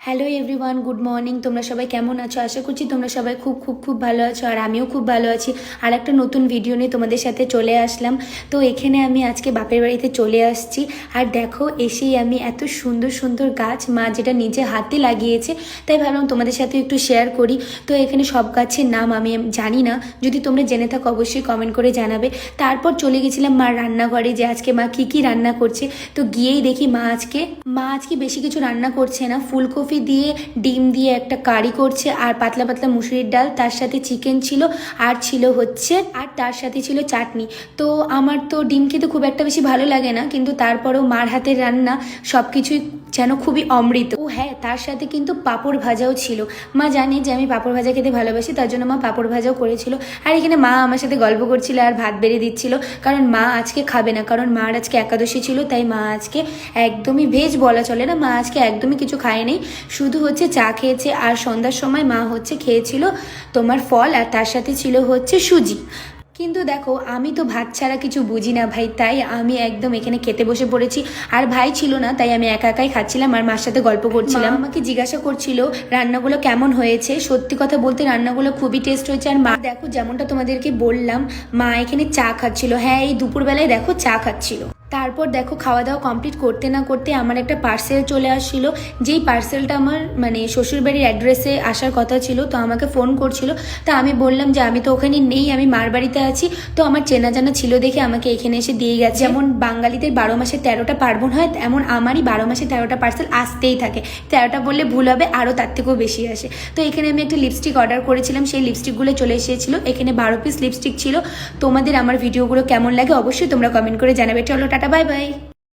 Hello everyone, good morning. তোমরা সবাই কেমন আছো? আশা করছি তোমরা সবাই খুব খুব খুব ভালো আছো, আর আমিও খুব ভালো আছি। আর একটা নতুন ভিডিও নিয়ে তোমাদের সাথে চলে আসলাম। তো এখানে আমি আজকে বাপের বাড়িতে চলে আসছি, আর দেখো এসেই আমি এত সুন্দর সুন্দর গাছ মা যেটা নিজে হাতে লাগিয়েছে, তাই ভাবলাম তোমাদের সাথে একটু শেয়ার করি। তো এখানে সব গাছের নাম আমি জানি না, যদি তোমরা জেনে থাকো অবশ্যই কমেন্ট করে জানাবে। তারপর চলে গেছিলাম মার রান্নাঘরে, যে আজকে মা কী কী রান্না করছে। তো গিয়েই দেখি মা আজকে বেশি কিছু রান্না করছে না, ফুলকপি দিয়ে ডিম দিয়ে একটা কারি করছে, আর পাতলা পাতলা মুসুরির ডাল, তার সাথে চিকেন ছিল, আর তার সাথে ছিল চাটনি। তো আমার তো ডিম খেতে খুব একটা বেশি ভালো লাগে না, কিন্তু তারপরেও মার হাতের রান্না সব কিছুই যেন খুবই অমৃত। ও হ্যাঁ, তার সাথে কিন্তু পাঁপড় ভাজাও ছিল। মা জানে যে আমি পাঁপড় ভাজা খেতে ভালোবাসি, তার জন্য মা পাঁপড় ভাজাও করেছিল। আর এখানে মা আমার সাথে গল্প করছিল আর ভাত বেড়ে দিচ্ছিল, কারণ মা আজকে খাবে না, কারণ মার আজকে একাদশী ছিল। তাই মা আজকে একদমই ভেজ বলা চলে না, মা আজকে একদমই কিছু খায়নি, শুধু হচ্ছে চা খেয়েছে। আর সন্ধ্যার সময় মা হচ্ছে খেয়েছিল তোমার ফল, আর তার সাথে ছিল হচ্ছে সুজি। কিন্তু দেখো আমি তো ভাত ছাড়া কিছু বুঝি না ভাই, তাই আমি একদম এখানে খেতে বসে পড়েছি। আর ভাই ছিল না, তাই আমি একা একাই খাচ্ছিলাম আর মার সাথে গল্প করছিলাম। আমাকে জিজ্ঞাসা করছিল রান্নাগুলো কেমন হয়েছে। সত্যি কথা বলতে রান্নাগুলো খুবই টেস্ট হয়েছে। আর মা দেখো, যেমনটা তোমাদেরকে বললাম, মা এখানে চা খাচ্ছিল। হ্যাঁ, এই দুপুরবেলায় দেখো চা খাচ্ছিল। তারপর দেখো খাওয়া দাওয়া কমপ্লিট করতে না করতে আমার একটা পার্সেল চলে আসছিল, যেই পার্সেলটা আমার শ্বশুরবাড়ির অ্যাড্রেসে আসার কথা ছিল। তো আমাকে ফোন করছিল, তা আমি বললাম যে আমি তো ওখানে নেই, আমি মার বাড়িতে আছি। তো আমার চেনা জানা ছিল দেখে আমাকে এখানে এসে দিয়ে গেছে। যেমন বাঙালিদের 12 মাসে 13টা পার্বণ হয়, তেমন আমারই 12 মাসে 13টা পার্সেল আসতেই থাকে। 13টা বললে ভুল হবে, আরও তার থেকেও বেশি আসে। তো এখানে আমি একটা লিপস্টিক অর্ডার করেছিলাম, সেই লিপস্টিকগুলো চলে এসেছিলো। এখানে 12 পিস লিপস্টিক ছিল। তোমাদের আমার ভিডিওগুলো কেমন লাগে অবশ্যই তোমরা কমেন্ট করে জানাবে। চলো টাটা, বাই বাই।